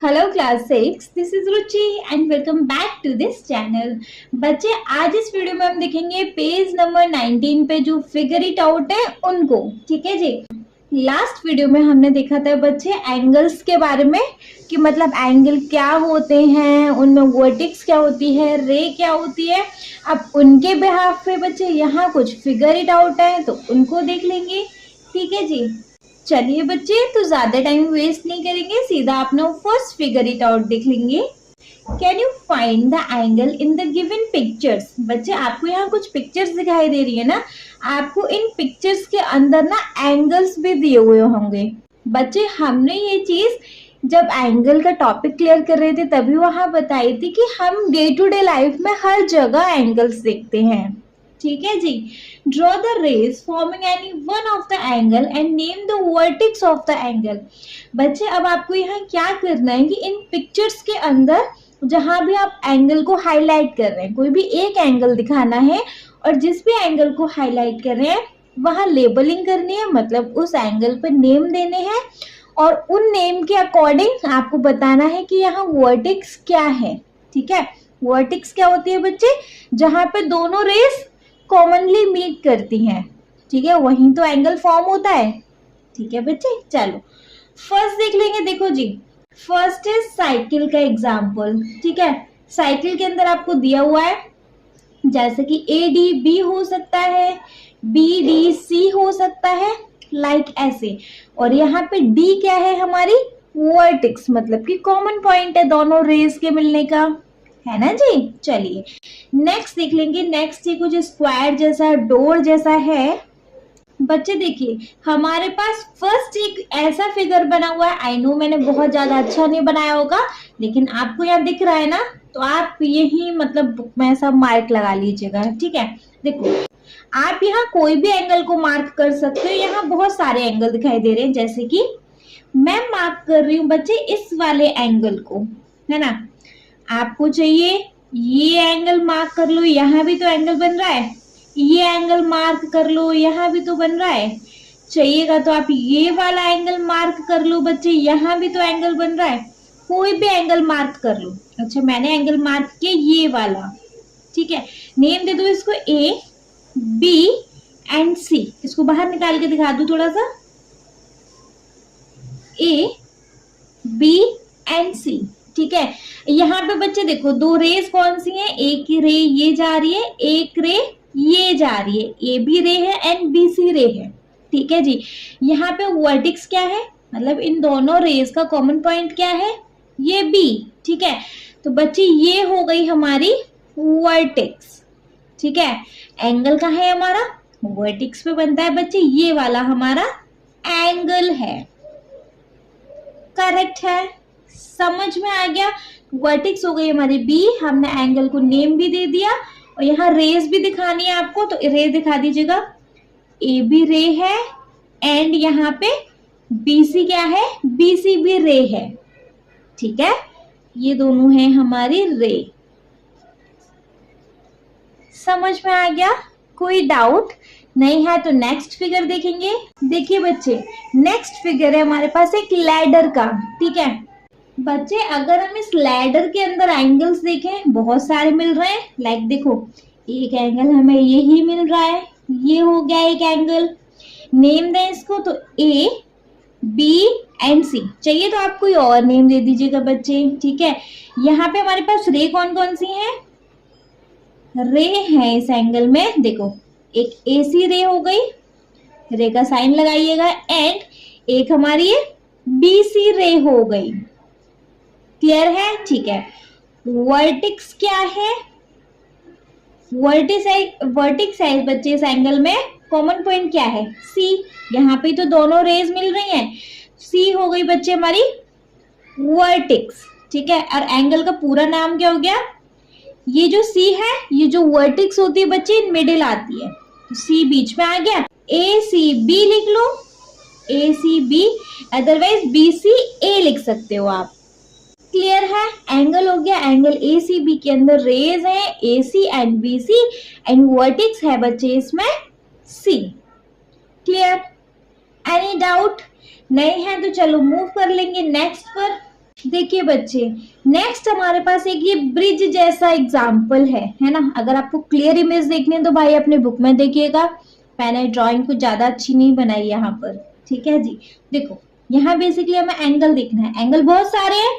Hello class 6, this is Ruchi and welcome back to this channel. बच्चे आज इस video में हम देखेंगे पेज नंबर 19 पे जो फिगर इट आउट है उनको। ठीक है जी। लास्ट वीडियो में हमने देखा था बच्चे एंगल्स के बारे में कि मतलब एंगल क्या होते हैं, उनमें वर्टेक्स क्या होती है, रे क्या होती है। अब उनके बिहाफ पे बच्चे यहाँ कुछ फिगर इट आउट है तो उनको देख लेंगे। ठीक है जी। चलिए बच्चे, तो ज्यादा टाइम वेस्ट नहीं करेंगे, सीधा अपना फर्स्ट फिगर इट आउट देख लेंगे। Can you find the angle in the given pictures. बच्चे आपको यहाँ कुछ पिक्चर्स दिखाई दे रही है ना, आपको इन पिक्चर्स के अंदर ना एंगल्स भी दिए हुए होंगे। बच्चे हमने ये चीज जब एंगल का टॉपिक क्लियर कर रहे थे तभी वहां बताई थी कि हम डे टू डे लाइफ में हर जगह एंगल्स देखते हैं। ठीक है जी। Draw the rays forming any one of the angle and name the vertex of the angle. बच्चे अब आपको यहाँ क्या करना है कि इन पिक्चर्स के अंदर जहां भी आप एंगल को हाईलाइट कर रहे हैं, कोई भी एक एंगल दिखाना है और जिस भी एंगल को हाईलाइट कर रहे हैं वहां लेबलिंग करनी है, मतलब उस एंगल पर नेम देने हैं और उन नेम के अकॉर्डिंग आपको बताना है कि यहाँ वर्टेक्स क्या है। ठीक है, वर्टेक्स क्या होती है बच्चे, जहां पे दोनों रेस कॉमनली मीट करती हैं। ठीक है, वहीं तो एंगल फॉर्म होता है। ठीक है बच्चे, चलो फर्स्ट देख लेंगे। देखो जी, फर्स्ट है साइकिल का एग्जाम्पल। ठीक है, साइकिल के अंदर आपको दिया हुआ है जैसे कि ए डी बी हो सकता है, बी डी सी हो सकता है, लाइक ऐसे। और यहाँ पे डी क्या है, हमारी वर्टेक्स, मतलब कि कॉमन पॉइंट है दोनों रेस के मिलने का, है ना जी। चलिए नेक्स्ट देख लेंगे। नेक्स्ट ये कुछ स्क्वायर जैसा, डोर जैसा है। बच्चे देखिए हमारे पास फर्स्ट एक ऐसा फिगर बना हुआ है। आई नो मैंने बहुत ज्यादा अच्छा नहीं बनाया होगा, लेकिन आपको यहाँ दिख रहा है ना, तो आप यही मतलब बुक में सब मार्क लगा लीजिएगा। ठीक है, देखो आप यहाँ कोई भी एंगल को मार्क कर सकते हो। यहाँ बहुत सारे एंगल दिखाई दे रहे हैं, जैसे कि मैं मार्क कर रही हूँ बच्चे इस वाले एंगल को, है ना। आपको चाहिए ये एंगल मार्क कर लो, यहाँ भी तो एंगल बन रहा है। ये एंगल मार्क कर लो, यहाँ भी तो बन रहा है। चाहिएगा तो आप ये वाला एंगल मार्क कर लो बच्चे, यहाँ भी तो एंगल बन रहा है। कोई भी एंगल मार्क कर लो। अच्छा मैंने एंगल मार्क किया ये वाला। ठीक है, नेम दे दो इसको ए बी एंड सी। इसको बाहर निकाल के दिखा दो थोड़ा सा, ए बी एंड सी। ठीक है, यहाँ पे बच्चे देखो दो रेस कौन सी हैं, एक रे ये जा रही है, एक रे ये जा रही है। ए बी रे है एंड बी सी रे है। ठीक है जी। यहाँ पे वर्टेक्स क्या है, मतलब इन दोनों रेस का कॉमन पॉइंट क्या है, ये बी। ठीक है, तो बच्चे ये हो गई हमारी वर्टेक्स। ठीक है, एंगल कहाँ है हमारा, वर्टेक्स पे बनता है बच्चे, ये वाला हमारा एंगल है। करेक्ट है, समझ में आ गया। वर्टेक्स हो गई हमारी बी, हमने एंगल को नेम भी दे दिया और यहाँ रेस भी दिखानी है आपको, तो रे दिखा दीजिएगा। ए बी रे है एंड यहाँ पे बी सी क्या है, बी सी भी रे है। ठीक है, ये दोनों है हमारी रे। समझ में आ गया, कोई डाउट नहीं है तो नेक्स्ट फिगर देखेंगे। देखिए बच्चे नेक्स्ट फिगर है हमारे पास एक लैडर का। ठीक है बच्चे, अगर हम इस लैडर के अंदर एंगल्स देखें बहुत सारे मिल रहे हैं। लाइक देखो एक एंगल हमें यही मिल रहा है, ये हो गया एक एंगल। नेम दें इसको तो ए बी एंड सी। चाहिए तो आप कोई और नेम दे दीजिएगा बच्चे। ठीक है, यहाँ पे हमारे पास रे कौन कौन सी है, रे है इस एंगल में। देखो एक ए सी रे हो गई, रे का साइन लगाइएगा, एंड एक हमारी बी सी रे हो गई। क्लियर है, ठीक है। वर्टेक्स क्या है, वर्टेक्स है बच्चे इस एंगल में, कॉमन पॉइंट क्या है, सी। यहाँ पे तो दोनों रेज मिल रही हैं, सी हो गई बच्चे हमारी वर्टेक्स। ठीक है, और एंगल का पूरा नाम क्या हो गया, ये जो सी है, ये जो वर्टेक्स होती है बच्चे मिडिल आती है, तो सी बीच में आ गया। ए सी बी लिख लो, A C B, otherwise B C A लिख सकते हो आप। क्लियर है, एंगल हो गया, एंगल ए सी बी के अंदर रेज है A C and B C and vertex है बच्चे इसमें सी। क्लियर, एनी डाउट नहीं है तो चलो मूव कर लेंगे नेक्स्ट पर। देखिए बच्चे, नेक्स्ट हमारे पास एक ये ब्रिज जैसा एग्जाम्पल है ना। अगर आपको क्लियर इमेज देखनी है तो भाई अपने बुक में देखिएगा, मैंने ड्राइंग कुछ ज्यादा अच्छी नहीं बनाई यहाँ पर, ठीक है जी। देखो यहाँ बेसिकली हमें एंगल देखना है, एंगल बहुत सारे हैं,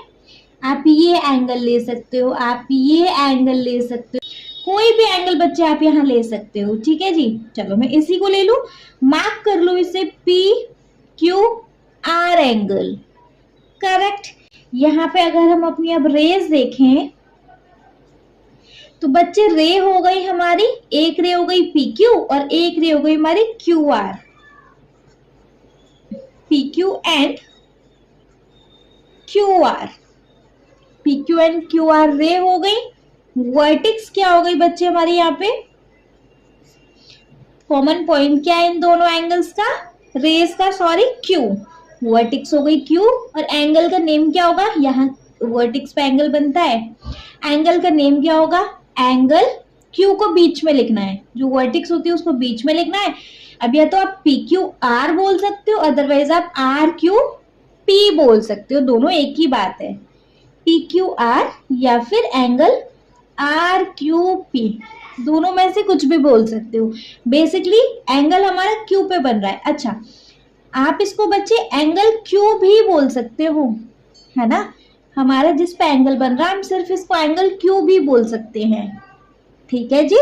आप ये एंगल ले सकते हो, आप ये एंगल ले सकते हो, कोई भी एंगल बच्चे आप यहाँ ले सकते हो, ठीक है जी। चलो मैं इसी को ले लूं, मार्क कर लो इसे P Q R angle, correct. यहाँ पे अगर हम अपनी अब रेज देखें तो बच्चे रे हो गई हमारी, एक रे हो गई पी क्यू और एक रे हो गई हमारी Q R, P Q and Q R, P Q and Q R रे हो गई। वर्टेक्स क्या हो गई बच्चे हमारे यहाँ पे, कॉमन पॉइंट क्या है इन दोनों एंगल्स का, रेस का, सॉरी क्यू, वर्टेक्स हो गई क्यू, और एंगल का नेम क्या होगा, यहाँ वर्टेक्स पे एंगल बनता है, एंगल का नेम क्या होगा, एंगल क्यू को बीच में लिखना है, जो वर्टेक्स होती है उसको बीच में लिखना है। अब या तो आप पी क्यू आर बोल सकते हो, अदरवाइज आप आर क्यू पी बोल सकते हो, दोनों एक ही बात है, पी क्यू आर या फिर एंगल आर क्यू पी, दोनों में से कुछ भी बोल सकते हो। बेसिकली एंगल हमारा क्यू पे बन रहा है। अच्छा, आप इसको बच्चे एंगल क्यू भी बोल सकते हो, है ना, हमारा जिस पे एंगल बन रहा है हम सिर्फ इसको एंगल क्यू भी बोल सकते हैं, ठीक है जी,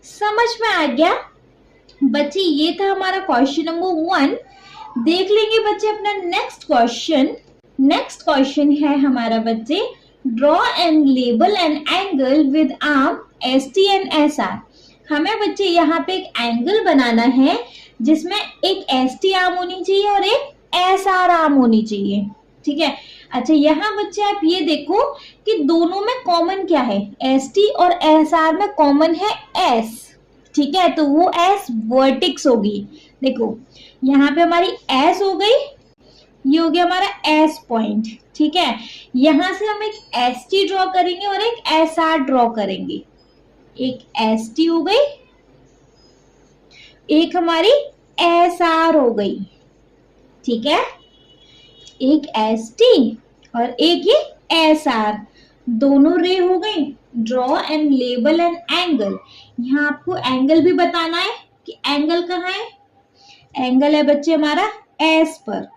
समझ में आ गया बच्चे। ये था हमारा क्वेश्चन नंबर 1। देख लेंगे बच्चे अपना नेक्स्ट क्वेश्चन। नेक्स्ट क्वेश्चन है हमारा बच्चे, draw and label an angle with arm S T and S R. हमें बच्चे यहाँ पे एक एंगल बनाना है जिसमें एक एस टी आर्म होनी चाहिए और एक एस आर आर्म होनी चाहिए, ठीक है। अच्छा, यहाँ बच्चे आप ये देखो कि दोनों में कॉमन क्या है, एस टी और एस आर में कॉमन है एस, ठीक है, तो वो एस वर्टेक्स होगी। देखो यहाँ पे हमारी एस हो गई, ये हो गया हमारा एस पॉइंट, ठीक है। यहां से हम एक एस टी ड्रॉ करेंगे और एक एस आर ड्रॉ करेंगे, एक एस टी हो गई, एक हमारी एस आर हो गई, ठीक है, एक एस टी और एक ये एस आर, दोनों रे हो गई। Draw and label and angle, यहाँ आपको एंगल भी बताना है कि एंगल कहाँ है, एंगल है बच्चे हमारा एस पर,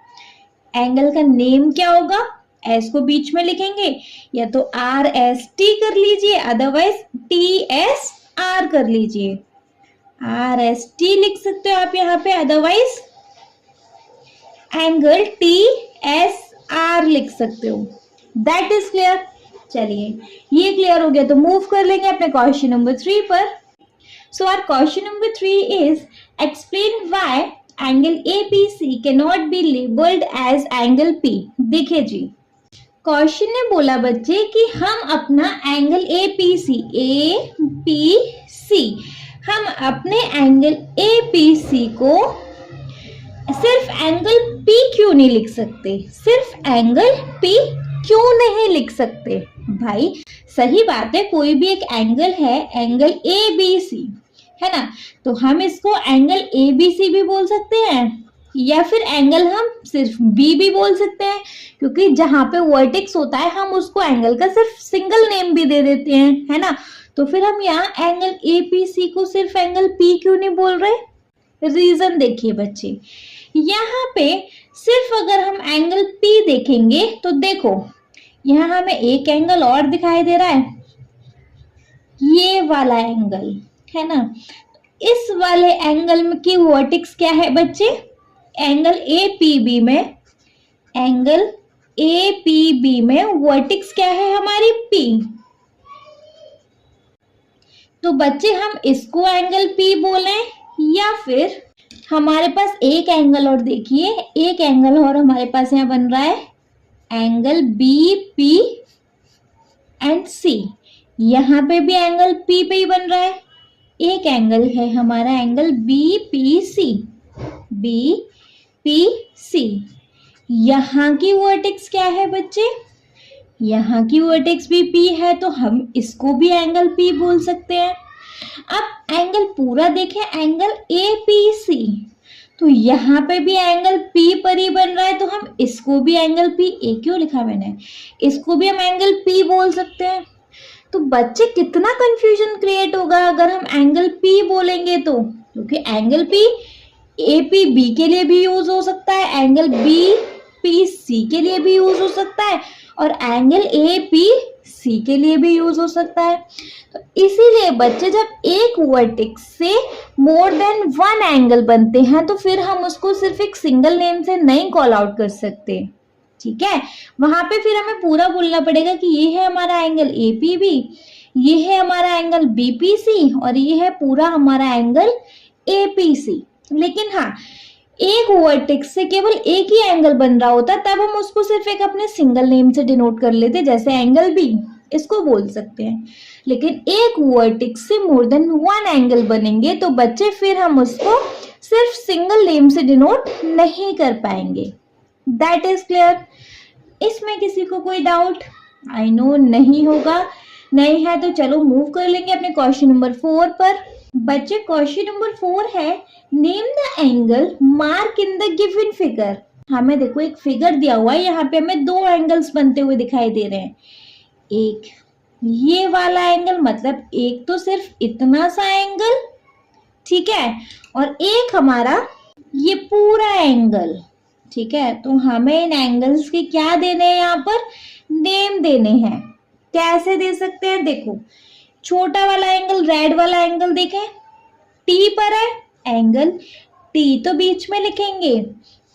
एंगल का नेम क्या होगा, एस को बीच में लिखेंगे, या तो आर एस टी कर लीजिए, अदरवाइज टी एस आर कर लीजिए, आर एस टी लिख सकते हो आप यहाँ पे, otherwise angle T S R लिख सकते हो। That is clear. चलिए ये क्लियर हो गया तो मूव कर लेंगे अपने क्वेश्चन नंबर 3 पर। So our question number 3 is explain why angle APC cannot be labelled as angle P। देखिए जी, क्वेश्चन ने बोला बच्चे कि हम अपना एंगल APC हम अपने एंगल APC को सिर्फ एंगल P क्यों नहीं लिख सकते, सिर्फ एंगल P क्यों नहीं लिख सकते। भाई सही बात है, कोई भी एक एंगल है, एंगल ABC है ना, तो हम इसको एंगल ABC भी बोल सकते हैं या फिर एंगल हम सिर्फ B भी बोल सकते हैं, क्योंकि जहां पे वर्टेक्स होता है हम उसको एंगल का सिर्फ सिंगल नेम भी दे देते हैं, है ना। तो फिर हम यहाँ एंगल APC को सिर्फ एंगल P क्यों नहीं बोल रहे, रीजन देखिए बच्चे, यहाँ पे सिर्फ अगर हम एंगल P देखेंगे तो देखो यहाँ हमें एक एंगल और दिखाई दे रहा है, ये वाला एंगल है ना, इस वाले एंगल में की वर्टेक्स क्या है बच्चे, एंगल APB में, एंगल APB में वर्टेक्स क्या है हमारी P। तो बच्चे हम इसको एंगल P बोलें या फिर हमारे पास एक एंगल और देखिए, एक एंगल और हमारे पास यहाँ बन रहा है एंगल BP एंड C, यहाँ पे भी एंगल P पे ही बन रहा है, एक एंगल है हमारा एंगल BPC, यहाँ की वर्टेक्स क्या है बच्चे, यहाँ की वर्टेक्स भी P है, तो हम इसको भी एंगल P बोल सकते हैं। अब एंगल पूरा देखें, एंगल APC, तो यहाँ पे भी एंगल P पर ही बन रहा है, तो हम इसको भी एंगल P, ए क्यों लिखा मैंने, इसको भी हम एंगल P बोल सकते हैं। तो बच्चे कितना कंफ्यूजन क्रिएट होगा अगर हम एंगल P बोलेंगे तो, क्योंकि एंगल P AP B के लिए भी यूज हो सकता है, एंगल BPC के लिए भी यूज हो सकता है, और एंगल APC के लिए भी यूज हो सकता है। तो इसीलिए बच्चे जब एक वर्टेक्स से मोर देन वन एंगल बनते हैं तो फिर हम उसको सिर्फ एक सिंगल नेम से नहीं कॉल आउट कर सकते, ठीक है। वहां पे फिर हमें पूरा बोलना पड़ेगा कि ये है हमारा एंगल APB, ये है हमारा एंगल BPC, और ये है पूरा हमारा एंगल APC। लेकिन हाँ, एक वर्टेक्स से केवल एक ही एंगल बन रहा होता तब हम उसको सिर्फ एक अपने सिंगल नेम से डिनोट कर लेते, जैसे एंगल B, इसको बोल सकते हैं। लेकिन एक वर्टेक्स से मोर देन वन एंगल बनेंगे तो बच्चे फिर हम उसको सिर्फ सिंगल नेम से डिनोट नहीं कर पाएंगे। That is clear. इसमें किसी को कोई डाउट? आई नो नहीं होगा, नहीं है तो चलो मूव कर लेंगे अपने क्वेश्चन नंबर 4 पर। बच्चे क्वेश्चन नंबर 4 है, name the angle mark in the given figure. हमें देखो एक फिगर दिया हुआ है, यहाँ पे हमें दो एंगल्स बनते हुए दिखाई दे रहे हैं। एक ये वाला एंगल, मतलब एक तो सिर्फ इतना सा एंगल, ठीक है, और एक हमारा ये पूरा एंगल, ठीक है। तो हमें इन एंगल्स के क्या देने हैं, यहाँ पर नेम देने हैं। कैसे दे सकते हैं? देखो छोटा वाला एंगल, रेड वाला एंगल देखें, टी पर है, एंगल टी तो बीच में लिखेंगे।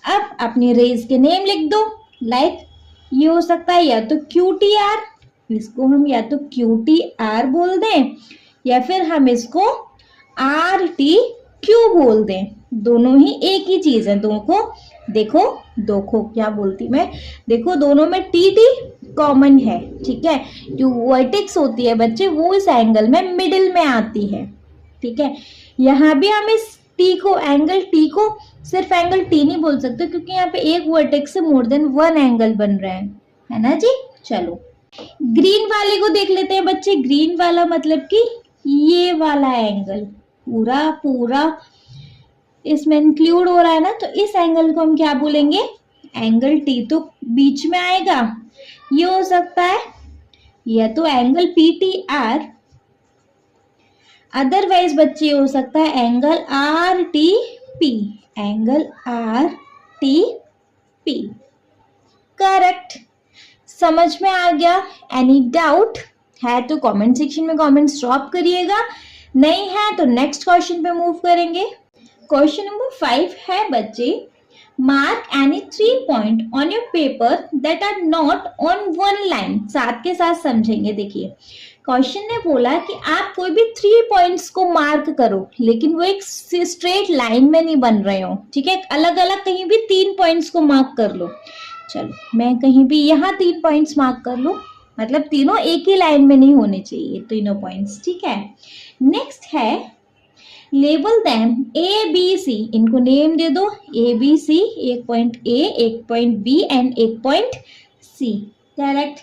अब अपनी रेज के नेम लिख दो, लाइक ये हो सकता है या तो QTR, इसको हम या तो QTR बोल दें या फिर हम इसको RTQ बोल दें, दोनों ही एक ही चीज है। देखो क्या बोलती मैं, देखो दोनों में TT कॉमन है, ठीक है। जो वर्टेक्स होती है बच्चे वो इस एंगल में मिडिल में आती है, ठीक है। यहाँ भी हम इस T को, एंगल T को सिर्फ एंगल T नहीं बोल सकते क्योंकि यहाँ पे एक वर्टेक्स से मोर देन वन एंगल बन रहे हैं, है ना जी। चलो ग्रीन वाले को देख लेते हैं बच्चे। ग्रीन वाला मतलब कि ये वाला एंगल पूरा इसमें इंक्लूड हो रहा है ना, तो इस एंगल को हम क्या बोलेंगे? एंगल T तो बीच में आएगा, ये हो सकता है या तो एंगल PTR, अदरवाइज बच्चे हो सकता है angle RTP, angle RTP। Correct, समझ में आ गया? एनी डाउट है तो कमेंट सेक्शन में कमेंट्स ड्रॉप करिएगा, नहीं है तो नेक्स्ट क्वेश्चन पे मूव करेंगे। क्वेश्चन नंबर 5 है बच्चे, mark any 3 point on your paper that are not on one line. साथ के साथ समझेंगे। देखिए क्वेश्चन ने बोला कि आप कोई भी 3 पॉइंट्स को मार्क करो, लेकिन वो एक स्ट्रेट लाइन में नहीं बन रहे हो, ठीक है। अलग अलग कहीं भी 3 पॉइंट्स को मार्क कर लो। चलो मैं कहीं भी यहाँ 3 पॉइंट्स मार्क कर लूं, मतलब तीनों एक ही लाइन में नहीं होने चाहिए तीनों पॉइंट्स, ठीक है। नेक्स्ट है, लेबल देम ABC, इनको नेम दे दो ABC, एक पॉइंट A, एक पॉइंट B एंड एक point C। Correct.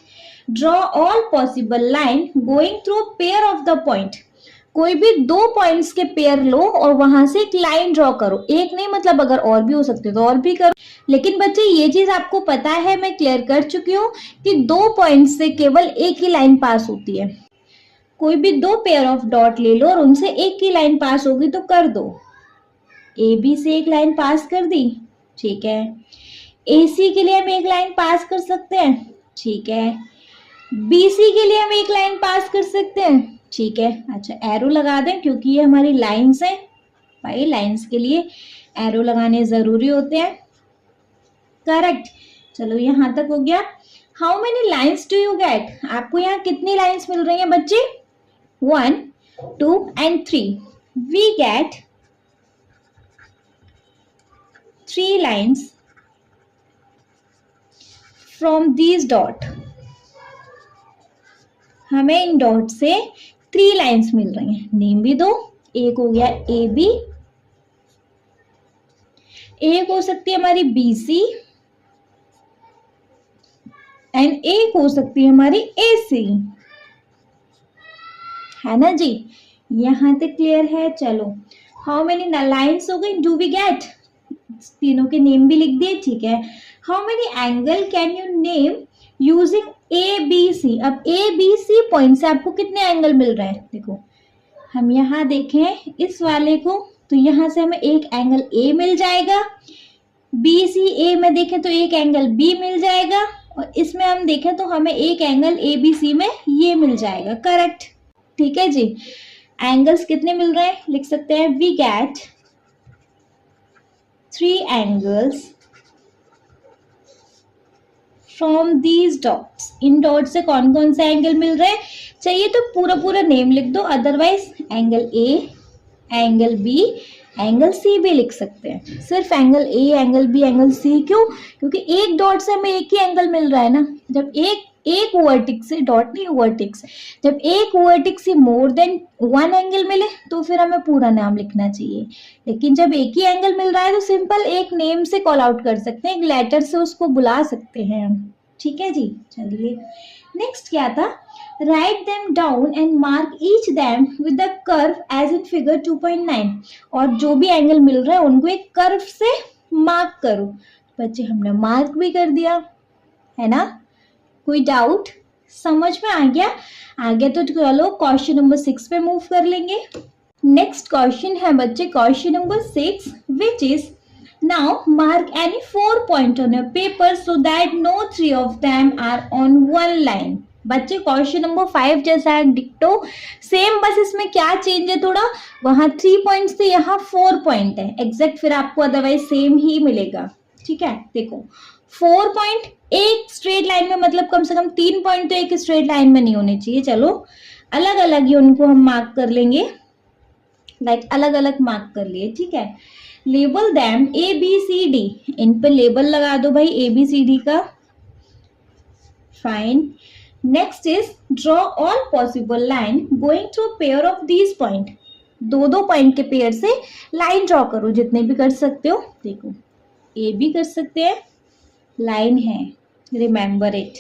Draw all possible line going through pair of the point. कोई भी 2 पॉइंट्स के पेयर लो और वहां से एक लाइन ड्रॉ करो। एक नहीं, मतलब अगर और भी हो सकते तो और भी करो, लेकिन बच्चे ये चीज आपको पता है, मैं क्लियर कर चुकी हूँ कि 2 पॉइंट्स से केवल एक ही लाइन पास होती है। कोई भी 2 पेयर ऑफ डॉट ले लो और उनसे एक ही लाइन पास होगी तो कर दो। AB से एक लाइन पास कर दी, ठीक है। AC के लिए हम एक लाइन पास कर सकते हैं, ठीक है। BC के लिए हम एक लाइन पास कर सकते हैं, ठीक है। अच्छा एरो लगा दें क्योंकि ये हमारी लाइंस हैं, भाई लाइंस के लिए एरो लगाने जरूरी होते हैं। करेक्ट। चलो यहाँ तक हो गया। How many lines do you get? आपको यहाँ कितनी लाइन्स मिल रही हैं बच्चे? 1, 2 and 3. We get 3 lines from these dot. हमें इन डॉट से 3 लाइन्स मिल रही हैं। नेम भी दो, एक हो गया AB, एक हो सकती है हमारी BC एंड एक हो सकती है हमारी AC, है ना जी। यहां तक क्लियर है? चलो हाउ मेनी लाइन्स हो गई? डू वी गेट तीनों के नेम भी लिख दिए, ठीक है। How many angle can you name using A B C. अब ए बी सी पॉइंट से आपको कितने एंगल मिल रहे हैं, देखो हम यहाँ देखें इस वाले को, तो यहाँ से हमें एक एंगल ए मिल जाएगा, बी सी ए में देखें तो एक एंगल बी मिल जाएगा, और इसमें हम देखें तो हमें एक एंगल ए बी सी में ये मिल जाएगा, करेक्ट। ठीक है जी, एंगल्स कितने मिल रहे हैं लिख सकते हैं, we get 3 angles from these dots. इन डॉट से कौन कौन से एंगल मिल रहे हैं, चाहिए तो पूरा पूरा नेम लिख दो, otherwise angle A, angle B, angle C भी लिख सकते हैं। सिर्फ angle A, angle B, angle C क्यों, क्योंकि एक डॉट से हमें एक ही एंगल मिल रहा है ना। जब एक वर्टेक्स से, डॉट नहीं वर्टेक्स, जब एक वर्टेक्स से मोर देन 1 एंगल मिले तो फिर हमें पूरा नाम लिखना चाहिए, लेकिन जब एक ही एंगल मिल रहा है तो सिंपल एक नेम से कॉल आउट कर सकते हैं, एक लेटर से उसको बुला सकते हैं हम। ठीक है जी, चलिए नेक्स्ट क्या था, write them down and mark each them with the curve as in figure 2.9। और जो भी एंगल मिल रहा है उनको एक कर्व से मार्क करो। बच्चे हमने मार्क भी कर दिया है ना, कोई डाउट, समझ में आ गया? आगे तो चलो क्वेश्चन नंबर 6 पे मूव कर लेंगे। नेक्स्ट क्वेश्चन है बच्चे question number 6 which is now mark any 4 point on your paper so that no 3 of them are on one line। बच्चे क्वेश्चन नंबर 5 जैसा है डिक्टो सेम, बस इसमें क्या चेंज है थोड़ा, वहां 3 पॉइंट्स थे, यहाँ 4 पॉइंट है एग्जैक्ट, फिर आपको अदरवाइज सेम ही मिलेगा। ठीक है, देखो 4 पॉइंट एक स्ट्रेट लाइन में, मतलब कम से कम 3 पॉइंट तो एक स्ट्रेट लाइन में नहीं होने चाहिए। चलो अलग अलग ही उनको हम मार्क कर लेंगे, लाइक अलग अलग मार्क कर लिए। ठीक है, label them A B C D, इन पे लेबल लगा दो भाई ए बी सी डी का, fine. Next is draw all possible line going through pair of these point. दो पॉइंट के पेयर से लाइन ड्रॉ करो, जितने भी कर सकते हो। देखो ए बी कर सकते हैं, लाइन है, रिमेंबर इट,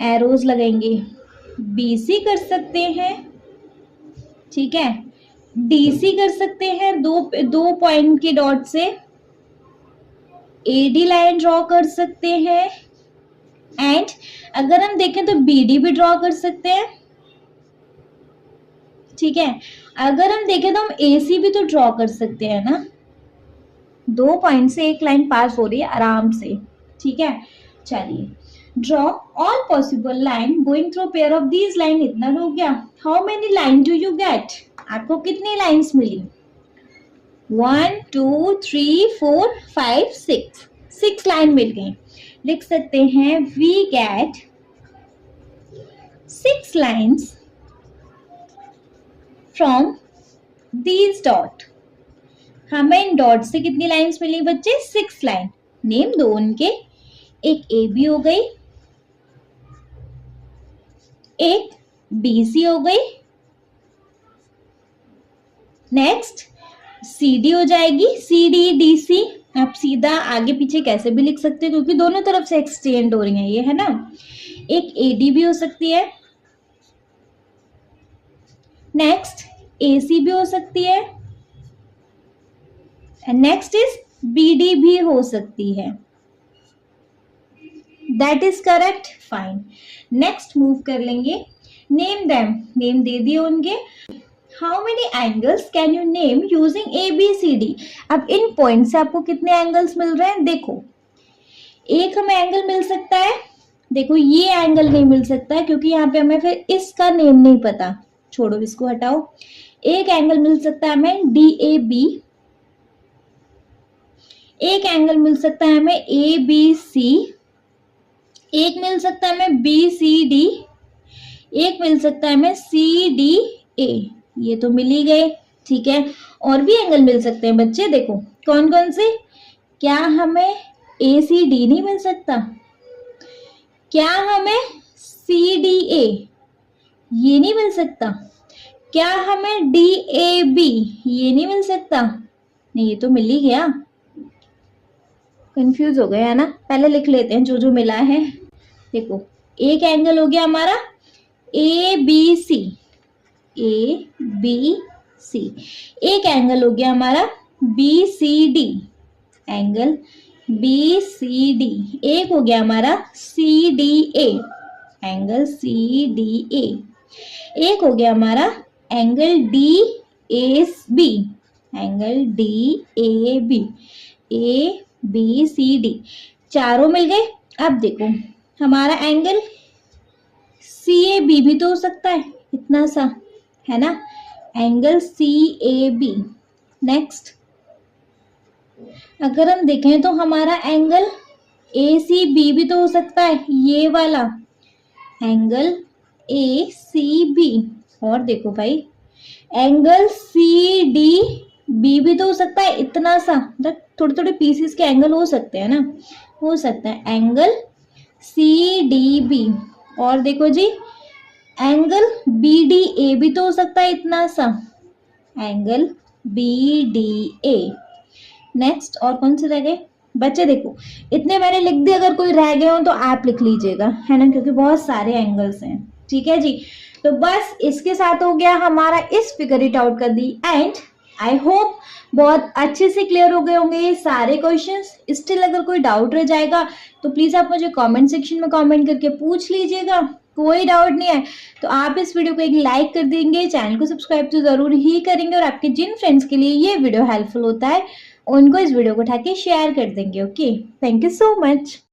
एरोज लगेंगे। बी सी कर सकते हैं, ठीक है, डीसी कर सकते हैं, दो पॉइंट के डॉट से एडी लाइन ड्रॉ कर सकते हैं, एंड अगर हम देखें तो बीडी भी ड्रॉ कर सकते हैं। ठीक है, अगर हम देखें तो हम एसी भी तो ड्रॉ कर सकते हैं ना, 2 पॉइंट से एक लाइन पास हो रही है आराम से। ठीक है, चलिए draw all possible line going through pair of these line, इतना हो गया। How many line do you get, आपको कितनी लाइंस मिली, 1 2 3 4 5 6 लाइन मिल गई। लिख सकते हैं we get 6 lines from these dot. हमें इन डॉट से कितनी लाइंस मिली बच्चे, 6 लाइन। नेम दो उनके, एक ए बी हो गई, एक बी सी हो गई, नेक्स्ट सी डी हो जाएगी, सी डी डी सी। आप सीधा आगे पीछे कैसे भी लिख सकते हो क्योंकि दोनों तरफ से एक्सटेंड हो रही है ये, है ना। एक ए डी भी हो सकती है, नेक्स्ट ए सी भी हो सकती है, and next is B D भी हो सकती है। That is correct, fine. Next move कर लेंगे, नेम देम, नेम दे दिए उनके। How many angles can you name using A B C D. अब इन पॉइंट से आपको कितने एंगल्स मिल रहे हैं, देखो एक हमें एंगल मिल सकता है, देखो ये एंगल नहीं मिल सकता है क्योंकि यहाँ पे हमें फिर इसका नेम नहीं पता, छोड़ो इसको हटाओ। एक एंगल मिल सकता है हमें डी ए बी, एक एंगल मिल सकता है हमें ए बी सी, एक मिल सकता है हमें बी सी डी, एक मिल सकता है हमें सी डी ए, ये तो मिल ही गए। ठीक है, और भी एंगल मिल सकते हैं बच्चे, देखो कौन कौन से, क्या हमें ए सी डी नहीं मिल सकता, क्या हमें सी डी ए ये नहीं मिल सकता, क्या हमें डी ए बी ये नहीं मिल सकता, नहीं ये तो मिल ही गया। कंफ्यूज हो गए है ना, पहले लिख लेते हैं जो जो मिला है। देखो एक एंगल हो गया हमारा ए बी सी, ए बी सी, एक एंगल हो गया हमारा B C D, angle B C D, एक हो गया हमारा C D A, angle C D A, एक हो गया हमारा angle D A B, angle D A B, A B C D, चारों मिल गए। अब देखो हमारा एंगल सी ए बी भी तो हो सकता है, इतना सा है ना, angle C A B. Next अगर हम देखें तो हमारा एंगल ए सी बी भी तो हो सकता है, ये वाला एंगल ए सी बी। और देखो भाई एंगल सी डी बी भी तो हो सकता है, इतना सा, थोड़े थोड़े पीसेस के एंगल हो सकते हैं ना, हो सकता है एंगल सी डी बी। और देखो जी एंगल बी डी ए भी तो हो सकता है, इतना सा, angle B D A. Next और कौन से रह गए बच्चे, देखो इतने मैंने लिख दिए, अगर कोई रह गए हो तो आप लिख लीजिएगा, है ना, क्योंकि बहुत सारे एंगल्स हैं। ठीक है जी, तो बस इसके साथ हो गया हमारा इस फिगर इट आउट का दी एंड। आई होप बहुत अच्छे से क्लियर हो गए होंगे ये सारे क्वेश्चंस। स्टिल अगर कोई डाउट रह जाएगा तो प्लीज आप मुझे कमेंट सेक्शन में कमेंट करके पूछ लीजिएगा, कोई डाउट नहीं है तो आप इस वीडियो को एक लाइक कर देंगे, चैनल को सब्सक्राइब तो जरूर ही करेंगे, और आपके जिन फ्रेंड्स के लिए ये वीडियो हेल्पफुल होता है उनको इस वीडियो को उठा के शेयर कर देंगे। Okay, thank you so much.